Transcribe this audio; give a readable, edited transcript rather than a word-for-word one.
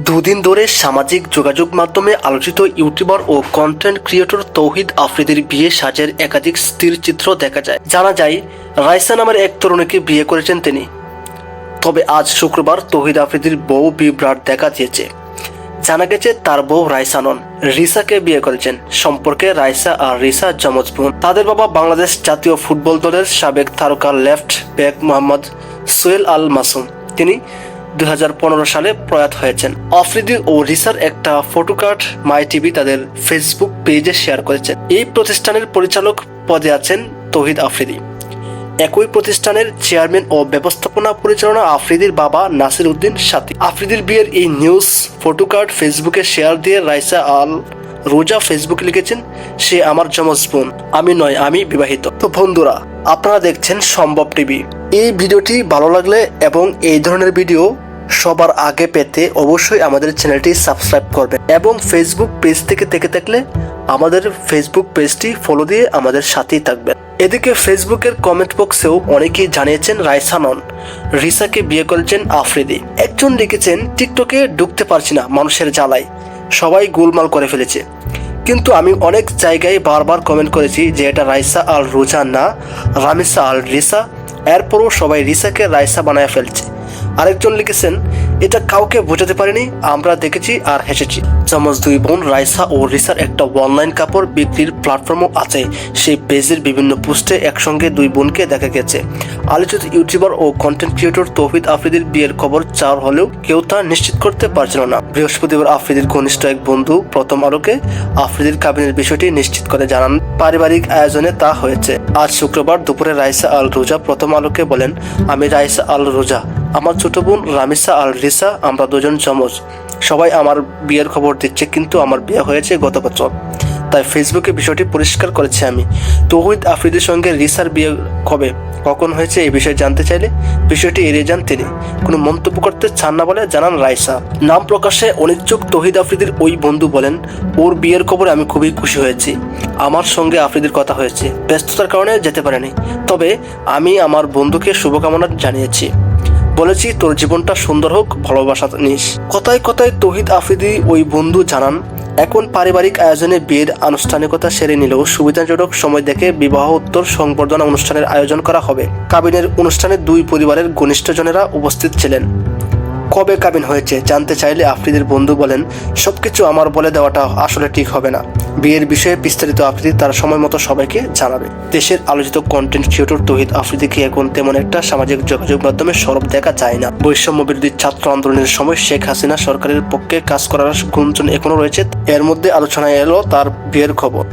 দুদিন ধরে সামাজিক যোগাযোগ মাধ্যমে আলোচিত ইউটিউবার ও কন্টেন্ট ক্রিয়েটর তৌহিদ আফ্রিদির বিয়ে সাজের একাধিক স্থিরচিত্র দেখা যায়। জানা যায় রাইসা নামের এক তরুণীকে বিয়ে করেছেন তিনি। তবে আজ শুক্রবার তৌহিদ আফ্রিদির বউ বিভ্রাট দেখা দিয়েছে। জানা গেছে তার বউ রাইসা নন, রিসাকে বিয়ে করেছেন। সম্পর্কে রাইসা আর রিসা যমজ বোন। তাদের বাবা বাংলাদেশ জাতীয় ফুটবল দলের সাবেক তারকা লেফট ব্যাক মোহাম্মদ সোহেল আল মাসুম। তিনি 2015 সালে প্রয়াত হয়েছেন। আফ্রিদি ও রিসার একটা ফটোকার্ড মাই টিভি তাদের ফেসবুক পেজে শেয়ার করেছেন। এই প্রতিষ্ঠানের পরিচালক পদে আছেন তৌহিদ আফ্রিদি। একই প্রতিষ্ঠানের চেয়ারম্যান ও ব্যবস্থাপনা পরিচালনা আফ্রিদির বাবা নাসির উদ্দিন সাথী। আফ্রিদির বিয়ের এই নিউজ ফটোকার্ড ফেসবুকে শেয়ার দিয়ে রাইসা আল রোজা ফেসবুকে লিখেছেন, সে আমার যমজ বোন, আমি নয়, আমি বিবাহিত। তো বন্ধুরা, আপনারা দেখছেন সম্ভব টিভি। এই ভিডিওটি ভালো লাগলে এবং এই ধরনের ভিডিও সবার আগে পেতে অবশ্যই আমাদের চ্যানেলটি সাবস্ক্রাইব করবেন এবং ফেসবুক পেজ থেকে দেখে থাকলে আমাদের ফেসবুক পেজটি ফলো দিয়ে আমাদের সাথেই থাকবেন। এদিকে ফেসবুকের কমেন্ট বক্সেও অনেকেই জানিয়েছেন রাইসা নন, রিসাকে বিয়ে করেছেন আফ্রিদি। একজন লিখেছেন, টিকটকে ঢুকতে পারছি না মানুষের জ্বালায়, সবাই গোলমাল করে ফেলেছে। কিন্তু আমি অনেক জায়গায় বারবার কমেন্ট করেছি যে এটা রাইসা আল রোজা না, রামিসা আল রিসা। এরপরও সবাই রিসাকে রাইসা বানায় ফেলছে। আরেকজন লিখেছেন, এটা কাউকে বোঝাতে পারিনি, আমরা দেখেছি আর হেসেছি। যমজ দুই বোন রাইসা ও রিসার একটা অনলাইন কাপড় বিক্রির প্ল্যাটফর্মও আছে। সেই পেজের বিভিন্ন পোস্টে একসঙ্গে দুই বোনকে দেখা গেছে। আলোচিত ইউটিউবার ও কন্টেন্ট ক্রিয়েটর তৌহিদ আফ্রিদির বিয়ের খবর চার হলেও কেউ তা নিশ্চিত করতে পারছিল না। বৃহস্পতিবার আফ্রিদির ঘনিষ্ঠ এক বন্ধু প্রথম আলোকে আফ্রিদির কাবিনের বিষয়টি নিশ্চিত করে জানান, পারিবারিক আয়োজনে তা হয়েছে। আজ শুক্রবার দুপুরে রাইসা আল রোজা প্রথম আলোকে বলেন, আমি রাইসা আল রোজা, আমার ছোট বোন রামিসা আল রিসা, আমরা দুজন যমজ। সবাই আমার বিয়ের খবর দিচ্ছে, কিন্তু আমার বিয়ে হয়েছে গত বছর, তাই ফেসবুকে বিষয়টি পরিষ্কার করেছি আমি। তৌহিদ আফ্রিদির সঙ্গে রিসার বিয়ে কবে কখন হয়েছে এই বিষয়ে জানতে চাইলে বিষয়টি এড়িয়ে যান তিনি। কোনো মন্তব্য করতে চান না বলে জানান রাইসা। নাম প্রকাশে অনিচ্ছুক তৌহিদ আফ্রিদির ওই বন্ধু বলেন, ওর বিয়ের খবরে আমি খুবই খুশি হয়েছি। আমার সঙ্গে আফ্রিদির কথা হয়েছে, ব্যস্ততার কারণে যেতে পারেনি, তবে আমি আমার বন্ধুকে শুভকামনা জানিয়েছি। বলেছি তোর জীবনটা সুন্দর হোক, ভালোবাসা নিস। কথায় কথায় তৌহিদ আফ্রিদি ওই বন্ধু জানান, এখন পারিবারিক আয়োজনে বিয়ের আনুষ্ঠানিকতা সেরে নিলেও সুবিধাজনক সময় দেখে বিবাহ উত্তর সংবর্ধনা অনুষ্ঠানের আয়োজন করা হবে। কাবিনের অনুষ্ঠানে দুই পরিবারের ঘনিষ্ঠজনেরা উপস্থিত ছিলেন। কবে কাবিন হয়েছে জানতে চাইলে আফ্রিদির বন্ধু বলেন, সবকিছু আমার বলে দেওয়াটা আসলে ঠিক হবে না। বিয়ের বিষয়ে বিস্তারিত আফ্রিদি তার সময় মতো সবাইকে জানাবে। দেশের আলোচিত কন্টেন্ট ক্রিয়েটর তৌহিদ আফ্রিদিকে এখন তেমন একটা সামাজিক যোগাযোগ মাধ্যমে সরব দেখা যায় না। বৈষম্য বিরোধী ছাত্র আন্দোলনের সময় শেখ হাসিনা সরকারের পক্ষে কাজ করার গুঞ্জন এখনো রয়েছে। এর মধ্যে আলোচনায় এলো তার বিয়ের খবর।